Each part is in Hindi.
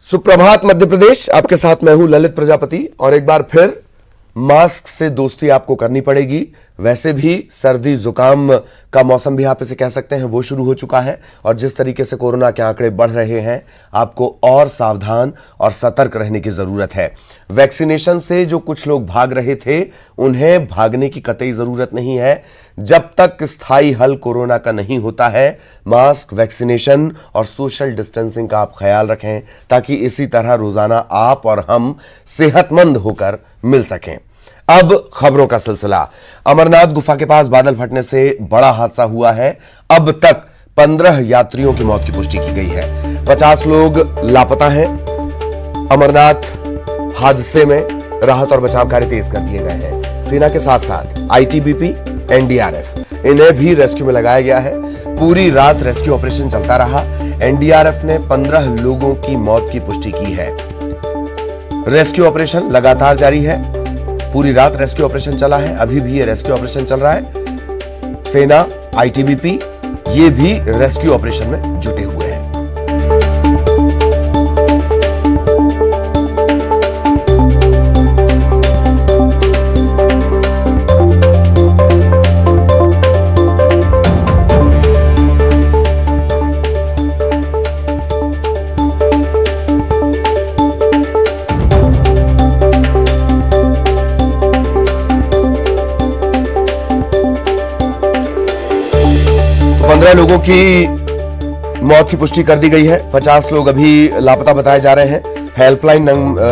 सुप्रभात मध्य प्रदेश, आपके साथ मैं हूं ललित प्रजापति। और एक बार फिर मास्क से दोस्ती आपको करनी पड़ेगी। वैसे भी सर्दी जुकाम का मौसम भी आप इसे कह सकते हैं, वो शुरू हो चुका है। और जिस तरीके से कोरोना के आंकड़े बढ़ रहे हैं, आपको और सावधान और सतर्क रहने की जरूरत है। वैक्सीनेशन से जो कुछ लोग भाग रहे थे, उन्हें भागने की कतई जरूरत नहीं है। जब तक स्थायी हल कोरोना का नहीं होता है, मास्क, वैक्सीनेशन और सोशल डिस्टेंसिंग का आप ख्याल रखें, ताकि इसी तरह रोजाना आप और हम सेहतमंद होकर मिल सकें। अब खबरों का सिलसिला। अमरनाथ गुफा के पास बादल फटने से बड़ा हादसा हुआ है। अब तक 15 यात्रियों की मौत की पुष्टि की गई है। 50 लोग लापता हैं। अमरनाथ हादसे में राहत और बचाव कार्य तेज कर दिए गए हैं। सेना के साथ साथ आईटीबीपी, एनडीआरएफ, इन्हें भी रेस्क्यू में लगाया गया है। पूरी रात रेस्क्यू ऑपरेशन चलता रहा। एनडीआरएफ ने 15 लोगों की मौत की पुष्टि की है। रेस्क्यू ऑपरेशन लगातार जारी है। पूरी रात रेस्क्यू ऑपरेशन चला है। अभी भी ये रेस्क्यू ऑपरेशन चल रहा है। सेना, आईटीबीपी, ये भी रेस्क्यू ऑपरेशन में जुटे हुए हैं। लोगों की मौत की पुष्टि कर दी गई है। 50 लोग अभी लापता बताए जा रहे हैं। हेल्पलाइन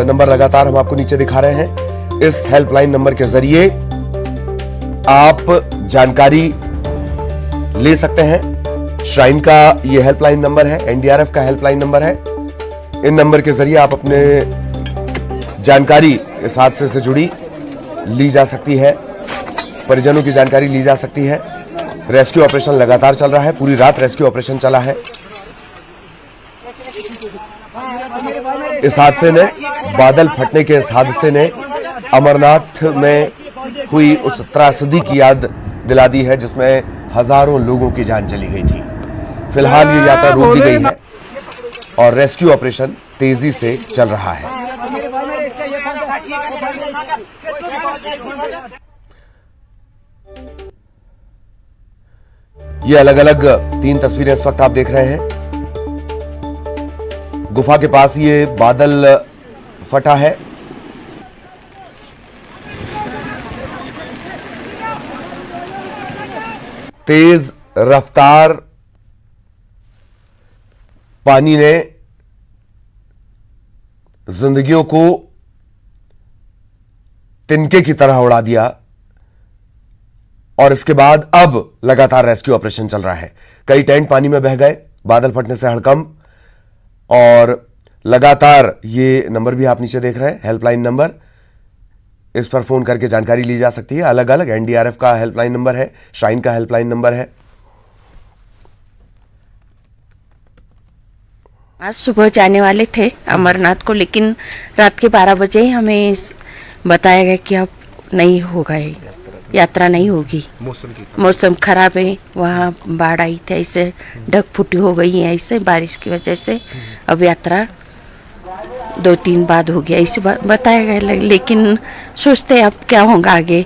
नंबर लगातार हम आपको नीचे दिखा रहे हैं। इस हेल्पलाइन नंबर के जरिए आप जानकारी ले सकते हैं। श्राइन का ये हेल्पलाइन नंबर है, एनडीआरएफ का हेल्पलाइन नंबर है। इन नंबर के जरिए आप अपने जानकारी इस हादसे से जुड़ी ली जा सकती है, परिजनों की जानकारी ली जा सकती है। रेस्क्यू ऑपरेशन लगातार चल रहा है। पूरी रात रेस्क्यू ऑपरेशन चला है। इस हादसे ने, बादल फटने के इस हादसे ने अमरनाथ में हुई उस त्रासदी की याद दिला दी है जिसमें हजारों लोगों की जान चली गई थी। फिलहाल ये यात्रा रोक दी गई है और रेस्क्यू ऑपरेशन तेजी से चल रहा है। ये अलग अलग 3 तस्वीरें इस वक्त आप देख रहे हैं। गुफा के पास ये बादल फटा है। तेज रफ्तार पानी ने जिंदगियों को तिनके की तरह उड़ा दिया और इसके बाद अब लगातार रेस्क्यू ऑपरेशन चल रहा है। कई टेंट पानी में बह गए बादल फटने से हड़कंप। और लगातार ये नंबर भी आप नीचे देख रहे हैं, हेल्पलाइन नंबर, इस पर फोन करके जानकारी ली जा सकती है। अलग अलग एनडीआरएफ का हेल्पलाइन नंबर है, श्राइन का हेल्पलाइन नंबर है। आज सुबह जाने वाले थे अमरनाथ को, लेकिन रात के 12 बजे ही हमें बताया गया कि अब नहीं होगा, यात्रा नहीं होगी। मौसम खराब है, वहाँ बाढ़ आई थी, ऐसे ढक फुटी हो गई है, ऐसे बारिश की वजह से अब यात्रा 2-3 बाद हो गया, ऐसे बताया गया। लेकिन सोचते अब क्या होगा आगे।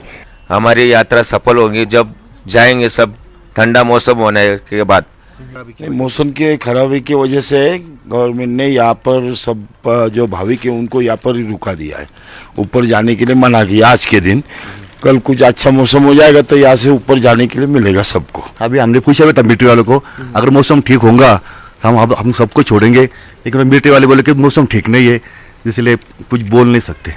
हमारी यात्रा सफल होगी जब जाएंगे सब ठंडा मौसम होने के बाद। मौसम की खराबी की वजह से गवर्नमेंट ने यहाँ पर सब जो भाविक है उनको यहाँ पर रुका दिया है। ऊपर जाने के लिए मना किया आज के दिन। कल कुछ अच्छा मौसम हो जाएगा तो यहाँ से ऊपर जाने के लिए मिलेगा सबको। अभी हमने पूछा हुआ था मिलिट्री वालों को, अगर मौसम ठीक होगा तो हम सबको छोड़ेंगे, लेकिन मिलिट्री वाले बोले कि मौसम ठीक नहीं है, इसलिए कुछ बोल नहीं सकते।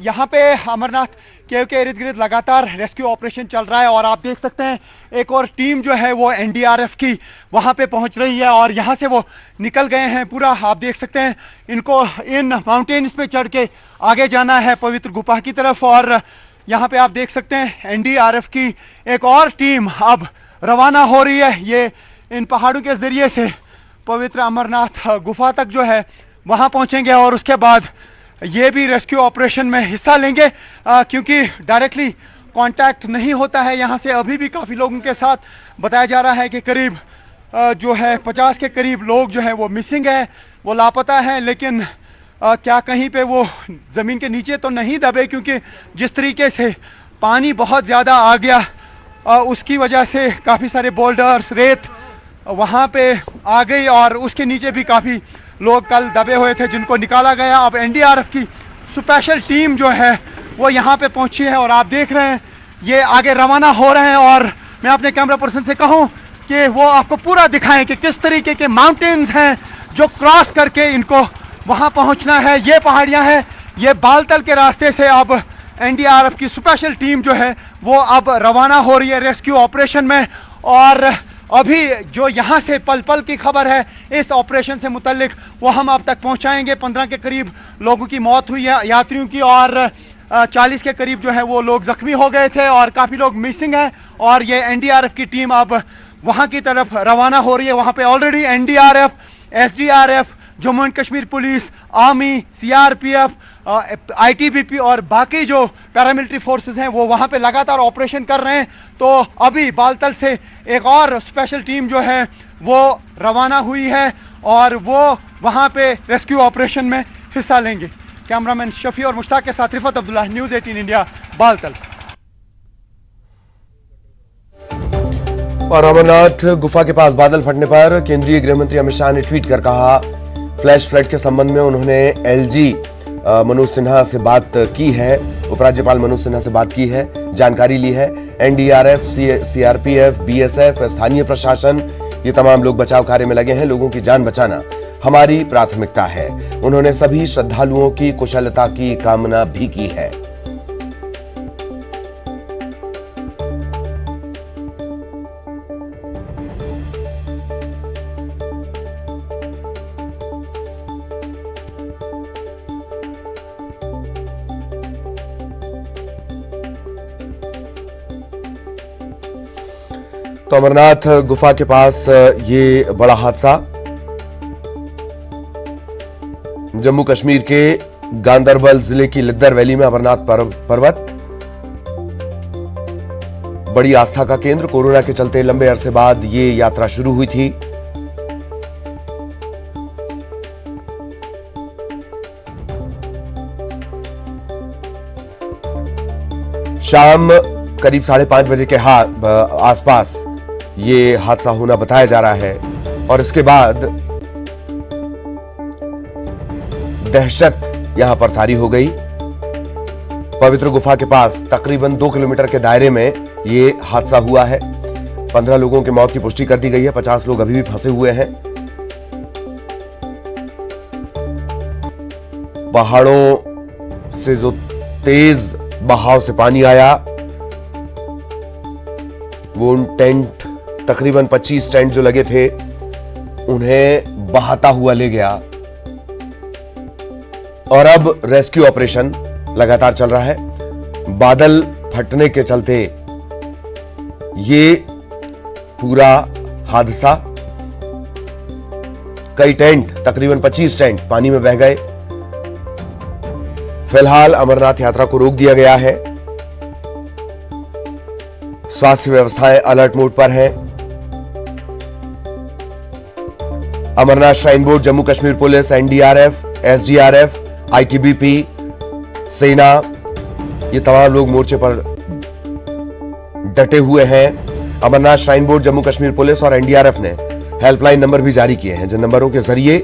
यहाँ पे अमरनाथ केव के इर्द गिर्द लगातार रेस्क्यू ऑपरेशन चल रहा है और आप देख सकते हैं एक और टीम जो है वो एनडीआरएफ की वहाँ पे पहुँच रही है और यहाँ से वो निकल गए हैं। पूरा आप देख सकते हैं इनको इन माउंटेन्स पे चढ़ के आगे जाना है पवित्र गुफा की तरफ। और यहाँ पे आप देख सकते हैं एनडीआरएफ की एक और टीम अब रवाना हो रही है। ये इन पहाड़ों के जरिए से पवित्र अमरनाथ गुफा तक जो है वहाँ पहुँचेंगे और उसके बाद ये भी रेस्क्यू ऑपरेशन में हिस्सा लेंगे, क्योंकि डायरेक्टली कांटेक्ट नहीं होता है यहाँ से। अभी भी काफ़ी लोगों के साथ बताया जा रहा है कि करीब जो है 50 के करीब लोग जो है वो मिसिंग है। वो लापता हैं, लेकिन क्या कहीं पे वो ज़मीन के नीचे तो नहीं दबे, क्योंकि जिस तरीके से पानी बहुत ज़्यादा आ गया उसकी वजह से काफ़ी सारे बोल्डर्स, रेत वहाँ पे आ गई और उसके नीचे भी काफ़ी लोग कल दबे हुए थे जिनको निकाला गया। अब एनडीआरएफ की स्पेशल टीम जो है वो यहाँ पे पहुंची है और आप देख रहे हैं ये आगे रवाना हो रहे हैं। और मैं अपने कैमरा पर्सन से कहूँ कि वो आपको पूरा दिखाएं कि किस तरीके के माउंटेन्स हैं जो क्रॉस करके इनको वहाँ पहुँचना है। ये पहाड़ियाँ हैं, ये बालतल के रास्ते से अब एनडीआरएफ की स्पेशल टीम जो है वो अब रवाना हो रही है रेस्क्यू ऑपरेशन में। और अभी जो यहाँ से पल पल की खबर है इस ऑपरेशन से मुतल्लिक वो हम आप तक पहुँचाएंगे। 15 के करीब लोगों की मौत हुई है यात्रियों की, और 40 के करीब जो है वो लोग जख्मी हो गए थे और काफ़ी लोग मिसिंग हैं। और ये एनडीआरएफ की टीम अब वहाँ की तरफ रवाना हो रही है। वहाँ पे already NDRF, SDRF, Jammu and Kashmir police, army, CRPF, ITBP और बाकी जो पैरामिलिट्री फोर्सेस हैं वो वहाँ पे लगातार ऑपरेशन कर रहे हैं। तो अभी बालतल से एक और स्पेशल टीम जो है वो रवाना हुई है और वो वहाँ पे रेस्क्यू ऑपरेशन में हिस्सा लेंगे। कैमरामैन शफी और मुश्ताक के साथ रिफत अब्दुल्ला, न्यूज़ 18 इंडिया, बालतल। और अमरनाथ गुफा के पास बादल फटने पर केंद्रीय गृह मंत्री अमित शाह ने ट्वीट कर कहा, फ्लैश फ्लड के संबंध में उन्होंने एलजी मनोज सिन्हा से बात की है, उपराज्यपाल मनोज सिन्हा से बात की है, जानकारी ली है। एनडीआरएफ, सीआरपीएफ, बीएसएफ, स्थानीय प्रशासन, ये तमाम लोग बचाव कार्य में लगे हैं। लोगों की जान बचाना हमारी प्राथमिकता है। उन्होंने सभी श्रद्धालुओं की कुशलता की कामना भी की है। तो अमरनाथ गुफा के पास ये बड़ा हादसा, जम्मू कश्मीर के गांदरबल जिले की लिद्दर वैली में अमरनाथ पर्वत बड़ी आस्था का केंद्र। कोरोना के चलते लंबे अरसे बाद ये यात्रा शुरू हुई थी। शाम करीब 5:30 बजे के आसपास ये हादसा होना बताया जा रहा है और इसके बाद दहशत यहां पर तारी हो गई। पवित्र गुफा के पास तकरीबन 2 किलोमीटर के दायरे में ये हादसा हुआ है। 15 लोगों की मौत की पुष्टि कर दी गई है। 50 लोग अभी भी फंसे हुए हैं। पहाड़ों से जो तेज बहाव से पानी आया वो उन टेंट, तकरीबन 25 टेंट जो लगे थे, उन्हें बहाता हुआ ले गया। और अब रेस्क्यू ऑपरेशन लगातार चल रहा है। बादल फटने के चलते ये पूरा हादसा, कई टेंट, तकरीबन 25 टेंट पानी में बह गए। फिलहाल अमरनाथ यात्रा को रोक दिया गया है। स्वास्थ्य व्यवस्थाएं अलर्ट मोड पर है। Amarnath shrine board, Jammu Kashmir police, NDRF, SDRF, ITBP, सेना, ये तमाम लोग मोर्चे पर डटे हुए हैं। Amarnath shrine board, Jammu Kashmir police और एनडीआरएफ ने हेल्पलाइन नंबर भी जारी किए हैं, जिन नंबरों के जरिए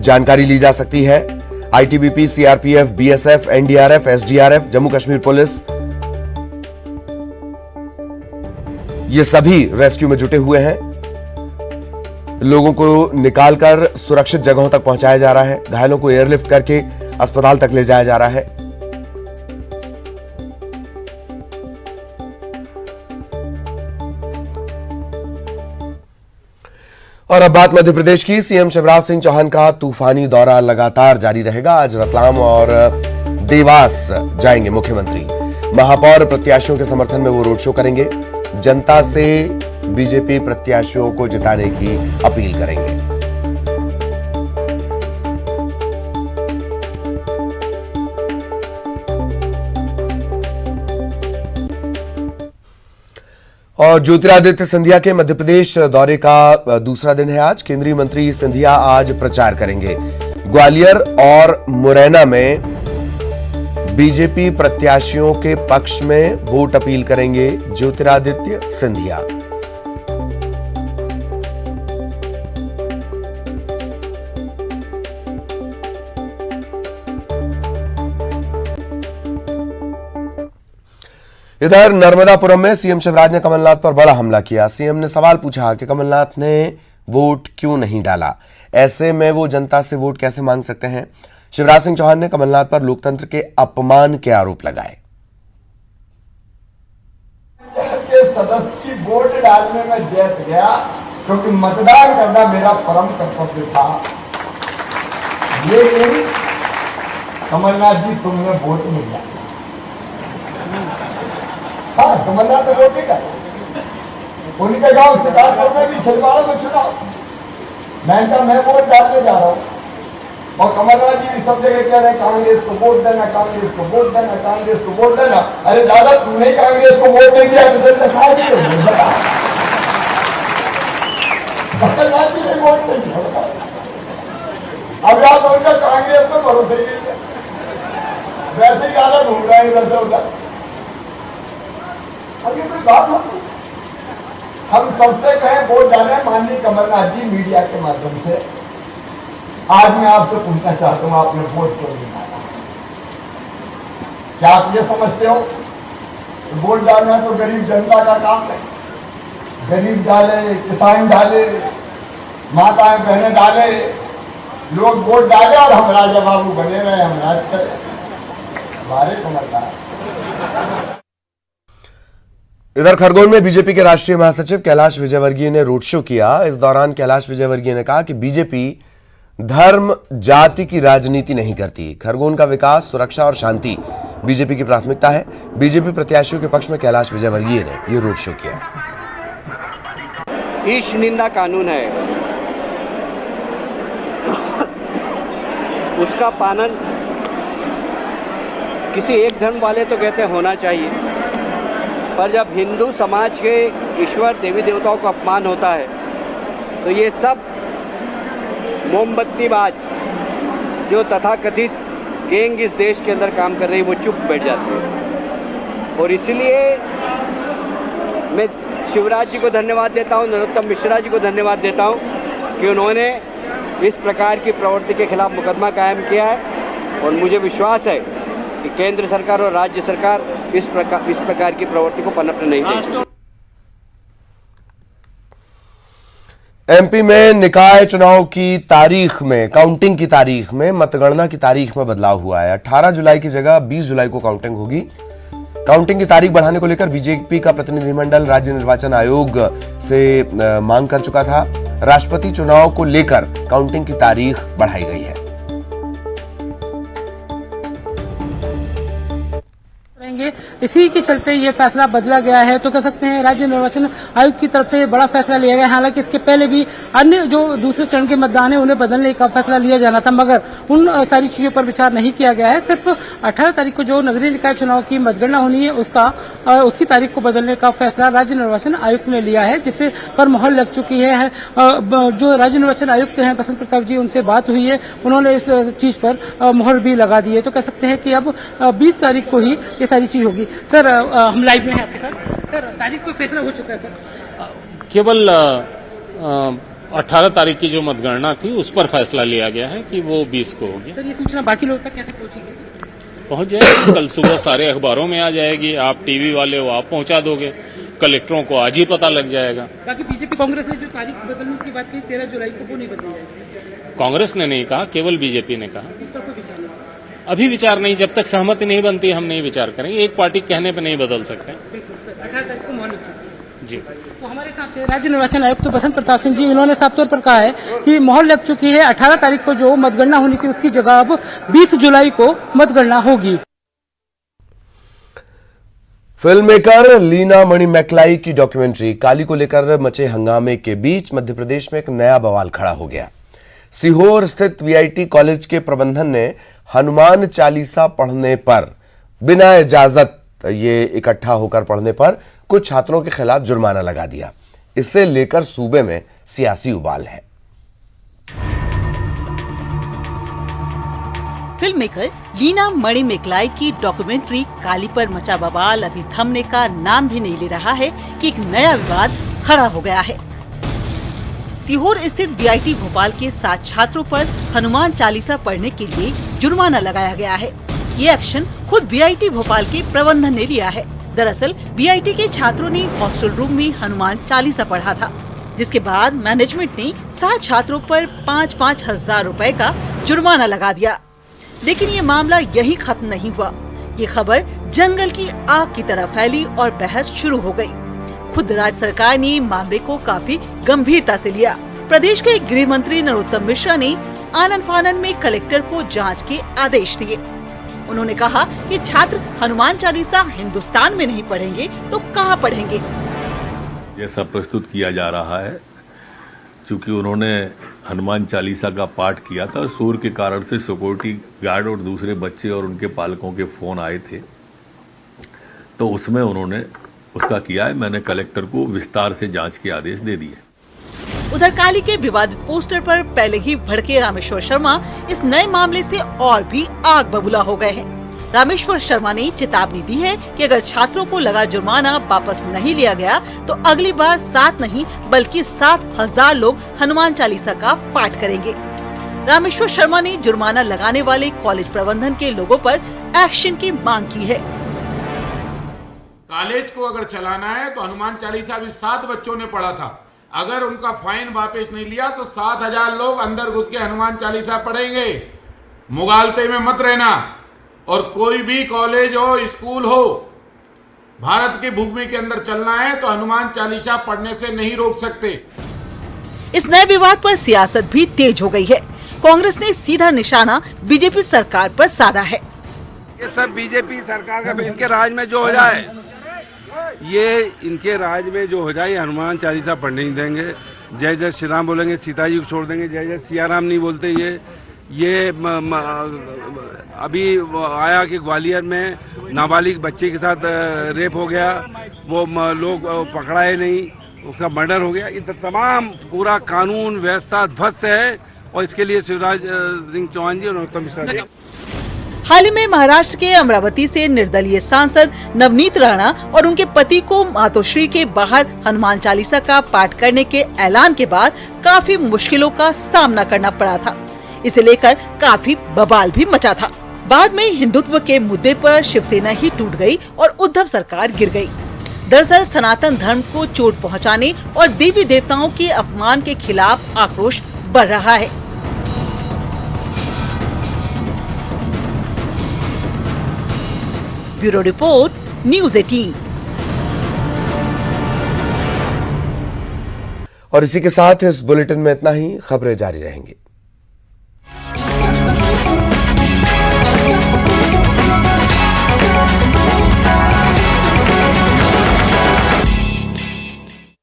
जानकारी ली जा सकती है। ITBP, CRPF, BSF, NDRF, SDRF, Jammu Kashmir police, ये सभी रेस्क्यू में जुटे हुए हैं। लोगों को निकालकर सुरक्षित जगहों तक पहुंचाया जा रहा है। घायलों को एयरलिफ्ट करके अस्पताल तक ले जाया जा रहा है। और अब बात मध्य प्रदेश की। सीएम शिवराज सिंह चौहान का तूफानी दौरा लगातार जारी रहेगा। आज रतलाम और देवास जाएंगे मुख्यमंत्री। महापौर प्रत्याशियों के समर्थन में वो रोड शो करेंगे। जनता से बीजेपी प्रत्याशियों को जिताने की अपील करेंगे। और ज्योतिरादित्य सिंधिया के मध्य प्रदेश दौरे का दूसरा दिन है आज। केंद्रीय मंत्री सिंधिया आज प्रचार करेंगे। ग्वालियर और मुरैना में बीजेपी प्रत्याशियों के पक्ष में वोट अपील करेंगे ज्योतिरादित्य सिंधिया। इधर नर्मदापुरम में सीएम शिवराज ने कमलनाथ पर बड़ा हमला किया। सीएम ने सवाल पूछा कि कमलनाथ ने वोट क्यों नहीं डाला, ऐसे में वो जनता से वोट कैसे मांग सकते हैं। शिवराज सिंह चौहान ने कमलनाथ पर लोकतंत्र के अपमान के आरोप लगाए। के सदस्य की वोट डालने में जीत गया क्योंकि मतदान करना मेरा परम कर्तव्य था, लेकिन कमलनाथ जी तुमने वोट नहीं डाला। हाँ, कमलनाथ ने वोट नहीं डाला। उनके गांव शिकारपुर में भी छिलवाड़ा में चुनाव, मैं वोट डालने जा रहा हूँ और कमलनाथ जी भी सब जगह कह रहे हैं कांग्रेस को वोट देना, कांग्रेस को वोट देना, कांग्रेस को वोट देना। अरे दादा, तूने कांग्रेस को वोट नहीं दिया तो जनता खा दी बता। कमलनाथ जी ने वोट नहीं दिया। अब याद हो उनका कांग्रेस में भरोसा ही नहीं है, वैसे ही ज्यादा घूम रहा है इधर से उधर। अब ये कोई बात होती? हम सबसे कहें वोट डालें। माननीय कमलनाथ जी, मीडिया के माध्यम से आज मैं आपसे पूछना चाहता हूं, आपने वोट क्यों नहीं डाला? क्या आप ये समझते हो वोट डालना तो गरीब जनता का काम है? गरीब डाले, किसान डाले, माताएं बहनें डाले, लोग वोट डाले और हम राजा बाबू बने रहे, हम राज करें। हमारे कमलनाथ। इधर खरगोन में बीजेपी के राष्ट्रीय महासचिव कैलाश विजयवर्गीय ने रोड शो किया। इस दौरान कैलाश विजयवर्गीय ने कहा कि बीजेपी धर्म जाति की राजनीति नहीं करती। खरगोन का विकास, सुरक्षा और शांति बीजेपी की प्राथमिकता है। बीजेपी प्रत्याशियों के पक्ष में कैलाश विजयवर्गीय ने यह रोड शो किया। ईश निंदा कानून है, उसका पालन किसी एक धर्म वाले तो कहते होना चाहिए, पर जब हिंदू समाज के ईश्वर देवी देवताओं का अपमान होता है तो ये सब मोमबत्तीबाज जो तथाकथित गैंग इस देश के अंदर काम कर रही है वो चुप बैठ जाते हैं। और इसलिए मैं शिवराज जी को धन्यवाद देता हूँ, नरोत्तम मिश्रा जी को धन्यवाद देता हूँ कि उन्होंने इस प्रकार की प्रवृत्ति के खिलाफ मुकदमा कायम किया है। और मुझे विश्वास है कि केंद्र सरकार और राज्य सरकार इस प्रकार की प्रवृत्ति को पनपने नहीं देगी। एमपी में निकाय चुनाव की तारीख में, काउंटिंग की तारीख में, मतगणना की तारीख में बदलाव हुआ है। 18 जुलाई की जगह 20 जुलाई को काउंटिंग होगी। काउंटिंग की तारीख बढ़ाने को लेकर बीजेपी का प्रतिनिधिमंडल राज्य निर्वाचन आयोग से मांग कर चुका था। राष्ट्रपति चुनाव को लेकर काउंटिंग की तारीख बढ़ाई गई है। इसी के चलते ये फैसला बदला गया है। तो कह सकते हैं राज्य निर्वाचन आयोग की तरफ से ये बड़ा फैसला लिया गया। हालांकि इसके पहले भी अन्य जो दूसरे चरण के मतदान है उन्हें बदलने का फैसला लिया जाना था, मगर उन सारी चीजों पर विचार नहीं किया गया है। सिर्फ 18 तारीख को जो नगरीय निकाय चुनाव की मतगणना होनी है उसकी तारीख को बदलने का फैसला राज्य निर्वाचन आयुक्त ने लिया है, जिससे पर मोहर लग चुकी है। जो राज्य निर्वाचन आयुक्त हैं बसंत प्रताप जी, उनसे बात हुई है, उन्होंने इस चीज पर मोहर भी लगा दी है। तो कह सकते हैं कि अब 20 तारीख को ही ये सारी चीज होगी। सर, हम लाइव में हैं आपके साथ। सर, तारीख को फैसला हो चुका है सर? केवल 18 तारीख की जो मतगणना थी उस पर फैसला लिया गया है कि वो 20 को होगी। सर, ये सूचना बाकी लोग तक कैसे पहुंचेगी? पहुंच जाएगी, कल सुबह सारे अखबारों में आ जाएगी। आप टीवी वाले हो, आप पहुंचा दोगे, कलेक्टरों को आज ही पता लग जाएगा। बाकी बीजेपी कांग्रेस ने जो तारीख बदलने की बात की 13 जुलाई को, वो नहीं बदली जाएगी? कांग्रेस ने नहीं कहा, केवल बीजेपी ने कहा। इस पर कोई विचार नहीं? अभी विचार नहीं, जब तक सहमति नहीं बनती हम नहीं विचार करेंगे। एक पार्टी कहने पर नहीं बदल सकते। बिल्कुल सर, 18 तारीख को मोहर लग चुकी है। जी, तो हमारे साथ राज्य निर्वाचन आयुक्त तो बसंत प्रताप सिंह जी, इन्होंने साफ तौर पर कहा है कि मोहर लग चुकी है। 18 तारीख को जो मतगणना होनी थी उसकी जगह अब 20 जुलाई को मतगणना होगी। फिल्म मेकर लीना मणि मैकलाई की डॉक्यूमेंट्री काली को लेकर मचे हंगामे के बीच मध्य प्रदेश में एक नया बवाल खड़ा हो गया। सीहोर स्थित वीआईटी कॉलेज के प्रबंधन ने हनुमान चालीसा पढ़ने पर बिना इजाजत ये इकट्ठा होकर पढ़ने पर कुछ छात्रों के खिलाफ जुर्माना लगा दिया। इसे लेकर सूबे में सियासी उबाल है। फिल्म मेकर लीना मणिमेकलाई की डॉक्यूमेंट्री काली पर मचा बवाल अभी थमने का नाम भी नहीं ले रहा है कि एक नया विवाद खड़ा हो गया है। सीहोर स्थित बीआईटी भोपाल के 7 छात्रों पर हनुमान चालीसा पढ़ने के लिए जुर्माना लगाया गया है। ये एक्शन खुद बीआईटी भोपाल के प्रबंधन ने लिया है। दरअसल बीआईटी के छात्रों ने हॉस्टल रूम में हनुमान चालीसा पढ़ा था, जिसके बाद मैनेजमेंट ने 7 छात्रों पर 5-5 हजार रुपए का जुर्माना लगा दिया। लेकिन ये मामला यहीं खत्म नहीं हुआ। ये खबर जंगल की आग की तरह फैली और बहस शुरू हो गई। खुद राज्य सरकार ने मामले को काफी गंभीरता से लिया। प्रदेश के गृह मंत्री नरोत्तम मिश्रा ने आनन फानन में कलेक्टर को जांच के आदेश दिए। उन्होंने कहा कि छात्र हनुमान चालीसा हिंदुस्तान में नहीं पढ़ेंगे तो कहाँ पढ़ेंगे। जैसा प्रस्तुत किया जा रहा है, चूंकि उन्होंने हनुमान चालीसा का पाठ किया था, शोर के कारण से सिक्योरिटी गार्ड और दूसरे बच्चे और उनके पालकों के फोन आए थे, तो उसमें उन्होंने उसका किया है। मैंने कलेक्टर को विस्तार से जांच के आदेश दे दिए। उधर काली के विवादित पोस्टर पर पहले ही भड़के रामेश्वर शर्मा इस नए मामले से और भी आग बबूला हो गए हैं। रामेश्वर शर्मा ने चेतावनी दी है कि अगर छात्रों को लगा जुर्माना वापस नहीं लिया गया तो अगली बार 7 नहीं बल्कि 7,000 लोग हनुमान चालीसा का पाठ करेंगे। रामेश्वर शर्मा ने जुर्माना लगाने वाले कॉलेज प्रबंधन के लोगों पर एक्शन की मांग की है। कॉलेज को अगर चलाना है तो हनुमान चालीसा भी 7 बच्चों ने पढ़ा था। अगर उनका फाइन वापस नहीं लिया तो 7,000 लोग अंदर घुस के हनुमान चालीसा पढ़ेंगे। मुगालते में मत रहना। और कोई भी कॉलेज हो, स्कूल हो, भारत की भूमि के अंदर चलना है तो हनुमान चालीसा पढ़ने से नहीं रोक सकते। इस नए विवाद पर सियासत भी तेज हो गई है। कांग्रेस ने सीधा निशाना बीजेपी सरकार पर साधा है। ये सब बीजेपी सरकार का, इनके राज में जो हो जाए, ये इनके राज में जो हो जाए, हनुमान चालीसा पढ़ने नहीं देंगे। जय जय श्री राम बोलेंगे, सीता जी को छोड़ देंगे। जय जय सिया राम नहीं बोलते। ये अभी आया कि ग्वालियर में नाबालिग बच्चे के साथ रेप हो गया, वो लोग पकड़ाए नहीं, उसका मर्डर हो गया। ये तमाम पूरा कानून व्यवस्था ध्वस्त है और इसके लिए शिवराज सिंह चौहान जी और नरोत्तम मिश्रा जी। हाल ही में महाराष्ट्र के अमरावती से निर्दलीय सांसद नवनीत राणा और उनके पति को मातोश्री के बाहर हनुमान चालीसा का पाठ करने के ऐलान के बाद काफी मुश्किलों का सामना करना पड़ा था। इसे लेकर काफी बवाल भी मचा था। बाद में हिंदुत्व के मुद्दे पर शिवसेना ही टूट गई और उद्धव सरकार गिर गई। दरअसल सनातन धर्म को चोट पहुंचाने और देवी देवताओं के अपमान के खिलाफ आक्रोश बढ़ रहा है। Bureau report, news 18। और इसी के साथ इस बुलेटिन में इतना ही। खबरें जारी रहेंगी।